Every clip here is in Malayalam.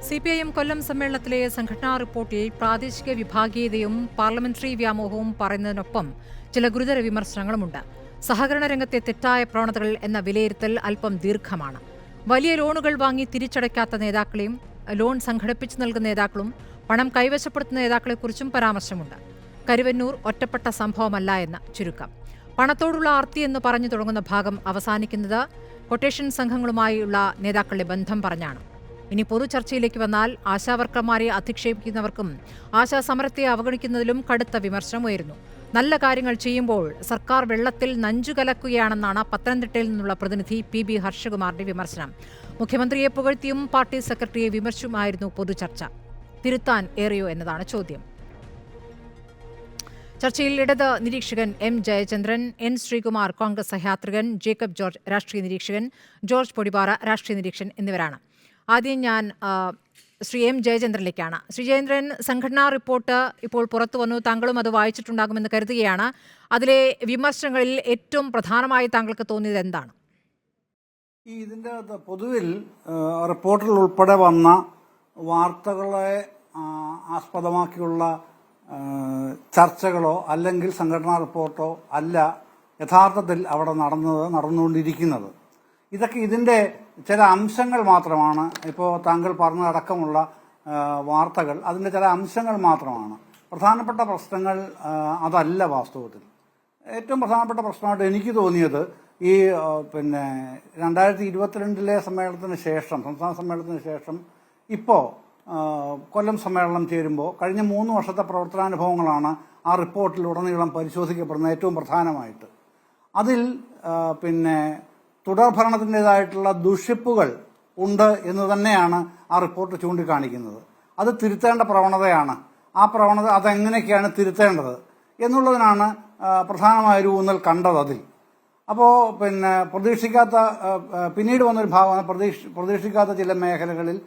CPIM കൊല്ലം സമ്മേളനത്തിലെ സംഘടനാ റിപ്പോർട്ടിൽ പ്രാദേശിക വിഭാഗീയതയും പാർലമെന്ററി വ്യാമോഹവും പറയുന്നതിനൊപ്പം ചില ഗുരുതര വിമർശനങ്ങളുമുണ്ട്. സഹകരണ രംഗത്തെ തെറ്റായ പ്രവണതകൾ എന്ന വിലയിരുത്തൽ അല്പം ദീർഘമാണ്. വലിയ ലോണുകൾ വാങ്ങി തിരിച്ചടയ്ക്കാത്ത നേതാക്കളെയും ലോൺ സംഘടിപ്പിച്ചു നൽകുന്ന നേതാക്കളും പണം കൈവശപ്പെടുത്തുന്ന നേതാക്കളെക്കുറിച്ചും പരാമർശമുണ്ട്. കരുവന്നൂർ ഒറ്റപ്പെട്ട സംഭവമല്ല എന്ന ചുരുക്കം. പണത്തോടുള്ള ആർത്തി എന്ന് പറഞ്ഞു തുടങ്ങുന്ന ഭാഗം അവസാനിക്കുന്നത് കൊട്ടേഷൻ സംഘങ്ങളുമായുള്ള നേതാക്കളുടെ ബന്ധം പറഞ്ഞാണ്. ഇനി പൊതുചർച്ചയിലേക്ക് വന്നാൽ ആശാവർക്കർമാരെ അധിക്ഷേപിക്കുന്നവർക്കും ആശാസമരത്തെ അവഗണിക്കുന്നതിലും കടുത്ത വിമർശനം ഉയരുന്നു. നല്ല കാര്യങ്ങൾ ചെയ്യുമ്പോൾ സർക്കാർ വെള്ളത്തിൽ നഞ്ചു കലക്കുകയാണെന്നാണ് പത്തനംതിട്ടയിൽ നിന്നുള്ള പ്രതിനിധി PB ഹർഷകുമാറിന്റെ വിമർശനം. മുഖ്യമന്ത്രിയെ പുകഴ്ത്തിയും പാർട്ടി സെക്രട്ടറിയെ വിമർശിച്ചുമായിരുന്നു പൊതുചർച്ച. തിരുത്താൻ ഏറിയോ എന്നതാണ് ചോദ്യം. ചർച്ചയിൽ ഇടത് നിരീക്ഷകൻ M. ജയചന്ദ്രൻ, N. ശ്രീകുമാർ കോൺഗ്രസ് സഹയാത്രികൻ, ജേക്കബ് ജോർജ് രാഷ്ട്രീയ നിരീക്ഷകൻ, ജോർജ് പൊടിപാറ രാഷ്ട്രീയ നിരീക്ഷകൻ എന്നിവരാണ്. ആദ്യം ഞാൻ ശ്രീ M. ജയചന്ദ്രനിലേക്കാണ്. ശ്രീ ജയചന്ദ്രൻ, സംഘടനാ റിപ്പോർട്ട് ഇപ്പോൾ പുറത്തു വന്നു. താങ്കളും അത് വായിച്ചിട്ടുണ്ടാകുമെന്ന് കരുതുകയാണ്. അതിലെ വിമർശനങ്ങളിൽ ഏറ്റവും പ്രധാനമായി താങ്കൾക്ക് തോന്നിയത് എന്താണ്? ഇതിന്റെ പൊതുവിൽ റിപ്പോർട്ടിൽ ഉൾപ്പെടെ വന്ന വാർത്തകളെ ആസ്പദമാക്കിയുള്ള ചർച്ചകളോ അല്ലെങ്കിൽ സംഘടനാ റിപ്പോർട്ടോ അല്ല യഥാർത്ഥത്തിൽ അവിടെ നടന്നുകൊണ്ടിരിക്കുന്നത്. ഇതൊക്കെ ഇതിന്റെ ചില അംശങ്ങൾ മാത്രമാണ്. ഇപ്പോൾ താങ്കൾ പറഞ്ഞതടക്കമുള്ള വാർത്തകൾ അതിന്റെ ചില അംശങ്ങൾ മാത്രമാണ്. പ്രധാനപ്പെട്ട പ്രശ്നങ്ങൾ അതല്ല. വാസ്തവത്തിൽ ഏറ്റവും പ്രധാനപ്പെട്ട പ്രശ്നമായിട്ട് എനിക്ക് തോന്നിയത് ഈ 2022 സമ്മേളനത്തിന് ശേഷം, സംസ്ഥാന സമ്മേളനത്തിന് ശേഷം ഇപ്പോൾ കൊല്ലം സമ്മേളനം ചേരുമ്പോൾ കഴിഞ്ഞ 3 വർഷത്തെ പ്രവർത്തനാനുഭവങ്ങളാണ് ആ റിപ്പോർട്ടിൽ ഉടനീളം പരിശോധിക്കപ്പെടുന്നത്. ഏറ്റവും പ്രധാനമായിട്ട് അതിൽ തുടർഭരണത്തിൻ്റെതായിട്ടുള്ള ദുഷിപ്പുകൾ ഉണ്ട് എന്ന് തന്നെയാണ് ആ റിപ്പോർട്ട് ചൂണ്ടിക്കാണിക്കുന്നത്. അത് തിരുത്തേണ്ട പ്രവണതയാണ്. ആ പ്രവണത അതെങ്ങനെയൊക്കെയാണ് തിരുത്തേണ്ടത് എന്നുള്ളതിനാണ് പ്രധാനമായൊരു ഊന്നൽ കണ്ടത് അതിൽ. അപ്പോൾ പ്രതീക്ഷിക്കാത്ത പിന്നീട് വന്നൊരു ഭാഗമാണ് പ്രതീക്ഷിക്കാത്ത ചില മേഖലകളിൽ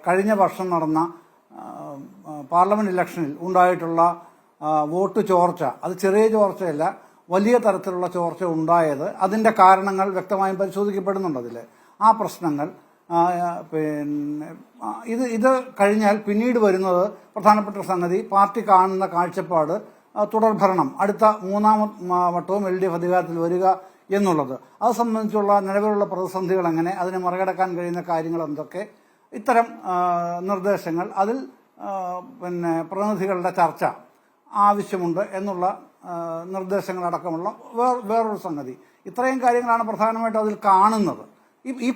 കഴിഞ്ഞ വർഷം നടന്ന പാർലമെന്റ് ഇലക്ഷനിൽ ഉണ്ടായിട്ടുള്ള വോട്ട് ചോർച്ച. അത് ചെറിയ ചോർച്ചയല്ല, വലിയ തരത്തിലുള്ള ചോർച്ച ഉണ്ടായത്. അതിന്റെ കാരണങ്ങൾ വ്യക്തമായും പരിശോധിക്കപ്പെടുന്നുണ്ട് അതിൽ. ആ പ്രശ്നങ്ങൾ ഇത് കഴിഞ്ഞാൽ പിന്നീട് വരുന്നത് പ്രധാനപ്പെട്ട സംഗതി പാർട്ടി കാണുന്ന കാഴ്ചപ്പാട് തുടർഭരണം, അടുത്ത 3ാം വട്ടവും LDF അധികാരത്തിൽ വരിക എന്നുള്ളത്. അത് സംബന്ധിച്ചുള്ള നിലവിലുള്ള പ്രതിസന്ധികൾ എങ്ങനെ, അതിനെ മറികടക്കാൻ കഴിയുന്ന കാര്യങ്ങൾ എന്തൊക്കെ, ഇത്തരം നിർദ്ദേശങ്ങൾ അതിൽ പ്രതിനിധികളുടെ ചർച്ച ആവശ്യമുണ്ട് എന്നുള്ള നിർദ്ദേശങ്ങളടക്കമുള്ള വേറൊരു സംഗതി. ഇത്രയും കാര്യങ്ങളാണ് പ്രധാനമായിട്ടും അതിൽ കാണുന്നത്. ഈ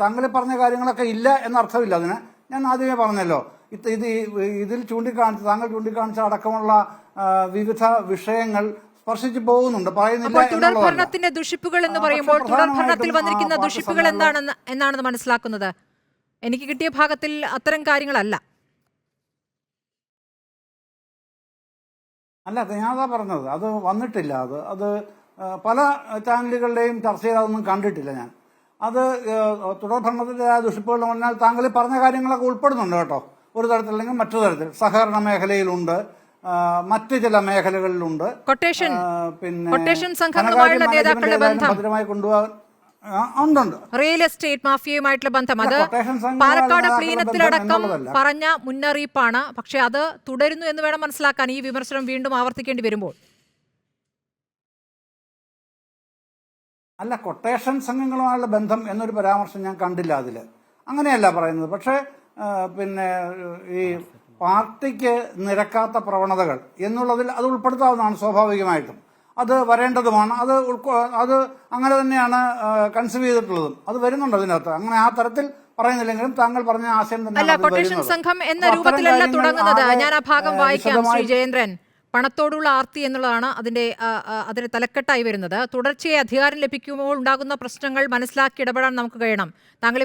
താങ്കൾ പറഞ്ഞ കാര്യങ്ങളൊക്കെ ഇല്ല എന്നർത്ഥമില്ല. അതിന് ഞാൻ ആദ്യമേ പറഞ്ഞല്ലോ, ഇതിൽ താങ്കൾ ചൂണ്ടിക്കാണിച്ച അടക്കമുള്ള വിവിധ വിഷയങ്ങൾ സ്പർശിച്ചു പോകുന്നുണ്ട്, പറയുന്നില്ല. തുടർഭരണത്തിന്റെ ദുഷിപ്പുകൾ എന്ന് പറയുമ്പോൾ തുടർഭരണത്തിൽ വന്നിരിക്കുന്ന ദുഷിപ്പുകൾ എന്നാണെന്ന് മനസ്സിലാക്കുന്നത്? എനിക്ക് കിട്ടിയ ഭാഗത്തിൽ അത്തരം കാര്യങ്ങളല്ല. അല്ല, ഞാനതാ പറഞ്ഞത്. അത് വന്നിട്ടില്ല. അത് പല ചാനലുകളുടെയും ചർച്ച ചെയ്തൊന്നും കണ്ടിട്ടില്ല ഞാൻ. അത് തുടർഭരണത്തിന്റെ ദുഷിപ്പുകൾ എന്ന് പറഞ്ഞാൽ താങ്കൾ പറഞ്ഞ കാര്യങ്ങളൊക്കെ ഉൾപ്പെടുന്നുണ്ട് കേട്ടോ. ഒരു തരത്തിലല്ലെങ്കിൽ മറ്റു തരത്തിൽ സഹകരണ മേഖലയിലുണ്ട്, മറ്റു ചില മേഖലകളിലുണ്ട്. കൊട്ടേഷൻ സംഘങ്ങളുമായുള്ള നേതാക്കളുടെ ബന്ധം ഭദ്രമായി കൊണ്ടുപോകാൻ ഉണ്ടുണ്ട്. റിയൽ എസ്റ്റേറ്റ് മാഫിയയുമായിട്ടുള്ള ബന്ധം അത് പാലക്കാട് പ്ലീനത്തിലടക്കം പറഞ്ഞ മുന്നറിയിപ്പാണ്. പക്ഷെ അത് തുടരുന്നു എന്ന് വേണം മനസ്സിലാക്കാൻ ഈ വിമർശനം വീണ്ടും ആവർത്തിക്കേണ്ടി വരുമ്പോൾ. അല്ല, കൊട്ടേഷൻ സംഘങ്ങളുമായുള്ള ബന്ധം എന്നൊരു പരാമർശം ഞാൻ കണ്ടില്ല അതിൽ. അങ്ങനെയല്ല പറയുന്നത്. പക്ഷേ ഈ പാർട്ടിക്ക് നിരക്കാത്ത പ്രവണതകൾ എന്നുള്ളതിൽ അത് ഉൾപ്പെടുത്താവുന്നതാണ് സ്വാഭാവികമായിട്ടും. അത് വരേണ്ടതുമാണ്. അത് അങ്ങനെ തന്നെയാണ് കൺസീവ് ചെയ്തിട്ടുള്ളതും. അത് വരുന്നുണ്ട് അതിനകത്ത്. അങ്ങനെ ആ തരത്തിൽ പറയുന്നില്ലെങ്കിലും താങ്കൾ പറഞ്ഞ ആശയം തന്നെ. കൊട്ടേഷൻ സംഘം എന്ന രൂപത്തിലല്ല തുടങ്ങുന്നത്. ഞാൻ ആ ഭാഗം വായിക്കാം. ശ്രീ ജയേന്ദ്രൻ, പണത്തോടുള്ള ആർത്തി എന്നുള്ളതാണ് അതിന് തലക്കെട്ടായി വരുന്നത്. തുടർച്ചയായി അധികാരം ലഭിക്കുമ്പോൾ ഉണ്ടാകുന്ന പ്രശ്നങ്ങൾ മനസ്സിലാക്കി ഇടപെടാൻ നമുക്ക് കഴിയണം. താങ്കൾ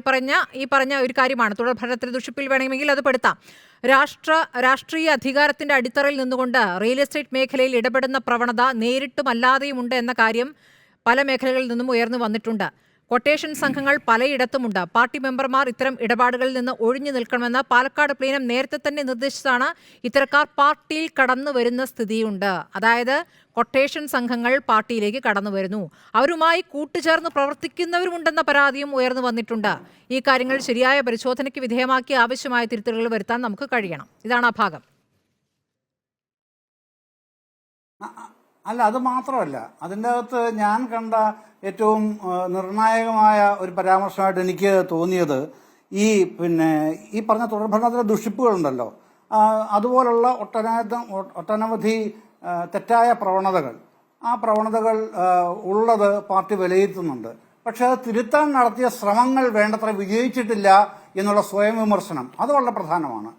ഈ പറഞ്ഞ ഒരു കാര്യമാണ്. തുടർഭരണത്തിൽ ദുഷിപ്പിൽ വേണമെങ്കിൽ അത് പെടുത്താം. രാഷ്ട്രീയ അധികാരത്തിന്റെ അടിത്തറയിൽ നിന്നുകൊണ്ട് റിയൽ എസ്റ്റേറ്റ് മേഖലയിൽ ഇടപെടുന്ന പ്രവണത നേരിട്ടും അല്ലാതെയും ഉണ്ട് എന്ന കാര്യം പല മേഖലകളിൽ നിന്നും ഉയർന്നു വന്നിട്ടുണ്ട്. കൊട്ടേഷൻ സംഘങ്ങൾ പലയിടത്തുമുണ്ട്. പാർട്ടി മെമ്പർമാർ ഇത്തരം ഇടപാടുകളിൽ നിന്ന് ഒഴിഞ്ഞു നിൽക്കണമെന്ന് പാലക്കാട് പ്ലീനം നേരത്തെ തന്നെ നിർദ്ദേശിച്ചതാണ്. ഇത്തരക്കാർ പാർട്ടിയിൽ കടന്നു വരുന്ന സ്ഥിതിയുണ്ട്. അതായത് കൊട്ടേഷൻ സംഘങ്ങൾ പാർട്ടിയിലേക്ക് കടന്നു വരുന്നു, അവരുമായി കൂട്ടുചേർന്ന് പ്രവർത്തിക്കുന്നവരുമുണ്ടെന്ന പരാതിയും ഉയർന്നു വന്നിട്ടുണ്ട്. ഈ കാര്യങ്ങൾ ശരിയായ പരിശോധനയ്ക്ക് വിധേയമാക്കി ആവശ്യമായ തിരുത്തലുകൾ വരുത്താൻ നമുക്ക് കഴിയണം. ഇതാണ് ആ ഭാഗം. അല്ല, അത് മാത്രമല്ല, അതിൻ്റെ അകത്ത് ഞാൻ കണ്ട ഏറ്റവും നിർണായകമായ ഒരു പരാമർശമായിട്ട് എനിക്ക് തോന്നിയത് ഈ പറഞ്ഞ തുടർഭരണത്തിലെ ദുഷിപ്പുകളുണ്ടല്ലോ, അതുപോലുള്ള ഒട്ടനവധി തെറ്റായ പ്രവണതകൾ, ആ പ്രവണതകൾ ഉള്ളത് പാർട്ടി വിലയിരുത്തുന്നുണ്ട്. പക്ഷെ അത് തിരുത്താൻ നടത്തിയ ശ്രമങ്ങൾ വേണ്ടത്ര വിജയിച്ചിട്ടില്ല എന്നുള്ള സ്വയം വിമർശനം അത് വളരെ പ്രധാനമാണ്.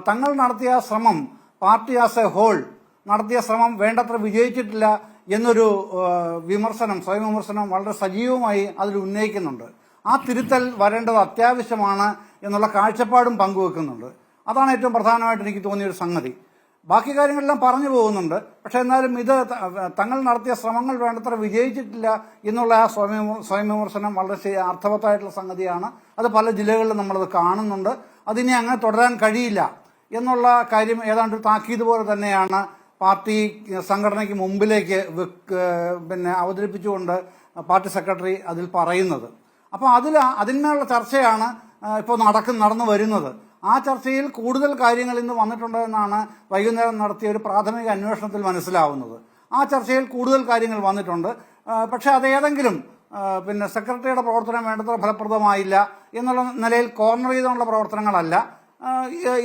തങ്ങൾ നടത്തിയ ശ്രമം, പാർട്ടി ആസ് എ ഹോൾ നടത്തിയ ശ്രമം വേണ്ടത്ര വിജയിച്ചിട്ടില്ല എന്നൊരു സ്വയം വിമർശനം വളരെ സജീവമായി അതിൽ ഉന്നയിക്കുന്നുണ്ട്. ആ തിരുത്തൽ വരേണ്ടത് അത്യാവശ്യമാണ് എന്നുള്ള കാഴ്ചപ്പാടും പങ്കുവെക്കുന്നുണ്ട്. അതാണ് ഏറ്റവും പ്രധാനമായിട്ട് എനിക്ക് തോന്നിയൊരു സംഗതി. ബാക്കി കാര്യങ്ങളെല്ലാം പറഞ്ഞു പോകുന്നുണ്ട്. പക്ഷെ എന്നാലും ഇത് തങ്ങൾ നടത്തിയ ശ്രമങ്ങൾ വേണ്ടത്ര വിജയിച്ചിട്ടില്ല എന്നുള്ള ആ സ്വയം വിമർശനം വളരെ അർത്ഥവത്തായിട്ടുള്ള സംഗതിയാണ്. അത് പല ജില്ലകളിലും നമ്മളത് കാണുന്നുണ്ട്. അതിനെ അങ്ങനെ തുടരാൻ കഴിയില്ല എന്നുള്ള കാര്യം ഏതാണ്ട് ഒരു താക്കീത് പോലെ തന്നെയാണ് പാർട്ടി സംഘടനയ്ക്ക് മുമ്പിലേക്ക് അവതരിപ്പിച്ചുകൊണ്ട് പാർട്ടി സെക്രട്ടറി അതിൽ പറയുന്നത്. അപ്പോൾ അതിന്മേലുള്ള ചർച്ചയാണ് ഇപ്പോൾ നടന്നു വരുന്നത്. ആ ചർച്ചയിൽ കൂടുതൽ കാര്യങ്ങൾ ഇന്ന് വന്നിട്ടുണ്ടെന്നാണ് വൈകുന്നേരം നടത്തിയ ഒരു പ്രാഥമിക അന്വേഷണത്തിൽ മനസ്സിലാവുന്നത്. ആ ചർച്ചയിൽ കൂടുതൽ കാര്യങ്ങൾ വന്നിട്ടുണ്ട്. പക്ഷെ അതേതെങ്കിലും സെക്രട്ടറിയുടെ പ്രവർത്തനം വേണ്ടത്ര ഫലപ്രദമായില്ല എന്നുള്ള നിലയിൽ കോർണർ ചെയ്തുള്ള പ്രവർത്തനങ്ങളല്ല.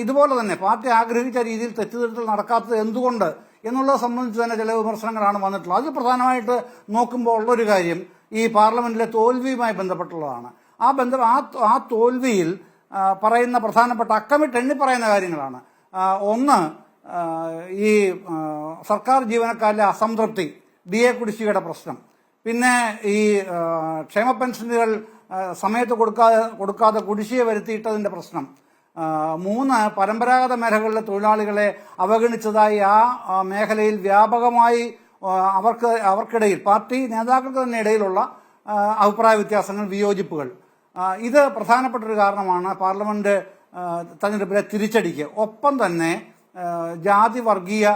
ഇതുപോലെ തന്നെ പാർട്ടി ആഗ്രഹിച്ച രീതിയിൽ തെറ്റുതിരുത്തൽ നടക്കാത്തത് എന്തുകൊണ്ട് എന്നുള്ളത് സംബന്ധിച്ച് തന്നെ ചില വിമർശനങ്ങളാണ് വന്നിട്ടുള്ളത്. അതിൽ പ്രധാനമായിട്ട് നോക്കുമ്പോൾ ഉള്ളൊരു കാര്യം ഈ പാർലമെന്റിലെ തോൽവിയുമായി ബന്ധപ്പെട്ടുള്ളതാണ്. ആ തോൽവിയിൽ പറയുന്ന പ്രധാനപ്പെട്ട അക്കമിട്ട് എണ്ണി പറയുന്ന കാര്യങ്ങളാണ്. ഒന്ന്, ഈ സർക്കാർ ജീവനക്കാരിലെ അസംതൃപ്തി, DA കുടിശ്ശികയുടെ പ്രശ്നം, പിന്നെ ഈ ക്ഷേമ പെൻഷനുകൾ സമയത്ത് കൊടുക്കാതെ കുടിശ്ശിക വരുത്തിയിട്ടതിന്റെ പ്രശ്നം, 3, പരമ്പരാഗത മേഖലകളിലെ തൊഴിലാളികളെ അവഗണിച്ചതായി ആ മേഖലയിൽ വ്യാപകമായി അവർക്കിടയിൽ പാർട്ടി നേതാക്കൾക്ക് തന്നെ ഇടയിലുള്ള അഭിപ്രായ വ്യത്യാസങ്ങൾ, വിയോജിപ്പുകൾ. ഇത് പ്രധാനപ്പെട്ട ഒരു കാരണമാണ് പാർലമെന്റ് തെരഞ്ഞെടുപ്പിലെ തിരിച്ചടിക്ക്. ഒപ്പം തന്നെ ജാതി വർഗീയ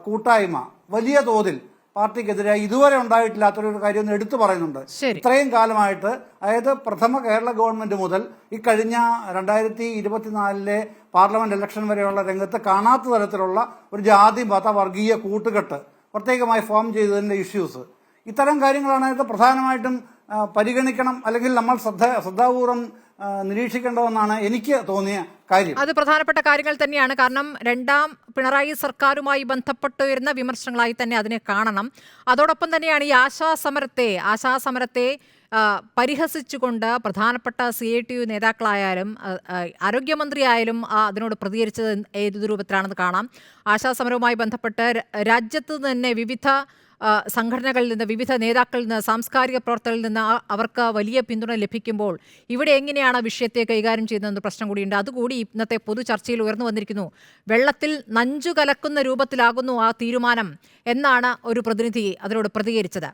കൂട്ടായ്മ വലിയ തോതിൽ പാർട്ടിക്കെതിരെ ഇതുവരെ ഉണ്ടായിട്ടില്ലാത്തൊരു കാര്യം എടുത്തു പറയുന്നുണ്ട്. ഇത്രയും കാലമായിട്ട്, അതായത് പ്രഥമ കേരള ഗവൺമെന്റ് മുതൽ ഈ കഴിഞ്ഞ 2024 പാർലമെന്റ് ഇലക്ഷൻ വരെയുള്ള രംഗത്ത് കാണാത്ത തരത്തിലുള്ള ഒരു ജാതി മത വർഗീയ കൂട്ടുകെട്ട് പ്രത്യേകമായി ഫോം ചെയ്തതിന്റെ ഇഷ്യൂസ്, ഇത്തരം കാര്യങ്ങളാണ് ഇത് പ്രധാനമായിട്ടും പരിഗണിക്കണം, അല്ലെങ്കിൽ നമ്മൾ ശ്രദ്ധാപൂർവം നിരീക്ഷിക്കേണ്ടതെന്നാണ് എനിക്ക് തോന്നിയ കാര്യം. അത് പ്രധാനപ്പെട്ട കാര്യങ്ങൾ തന്നെയാണ്. കാരണം രണ്ടാം പിണറായി സർക്കാരുമായി ബന്ധപ്പെട്ടുവരുന്ന വിമർശനങ്ങളായി തന്നെ അതിനെ കാണണം. അതോടൊപ്പം തന്നെയാണ് ഈ ആശാസമരത്തെ പരിഹസിച്ചുകൊണ്ട് പ്രധാനപ്പെട്ട CITU നേതാക്കളായാലും ആരോഗ്യമന്ത്രിയായാലും അതിനോട് പ്രതികരിച്ചത് ഏതു രൂപത്തിലാണെന്ന് കാണാം. ആശാസമരവുമായി ബന്ധപ്പെട്ട് രാജ്യത്ത് തന്നെ വിവിധ സംഘടനകളിൽ നിന്ന്, വിവിധ നേതാക്കളിൽ നിന്ന്, സാംസ്കാരിക പ്രവർത്തകരിൽ നിന്ന് അവർക്ക് വലിയ പിന്തുണ ലഭിക്കുമ്പോൾ ഇവിടെ എങ്ങനെയാണ് വിഷയത്തെ കൈകാര്യം ചെയ്യുന്നതെന്ന് പ്രശ്നം കൂടിയുണ്ട്. അതുകൂടി ഇന്നത്തെ പൊതു ചർച്ചയിൽ ഉയർന്നു വന്നിരിക്കുന്നു. വെള്ളത്തിൽ നഞ്ചു കലക്കുന്ന രൂപത്തിലാകുന്നു ആ തീരുമാനം എന്നാണ് ഒരു പ്രതിനിധി അതിനോട് പ്രതികരിച്ചത്.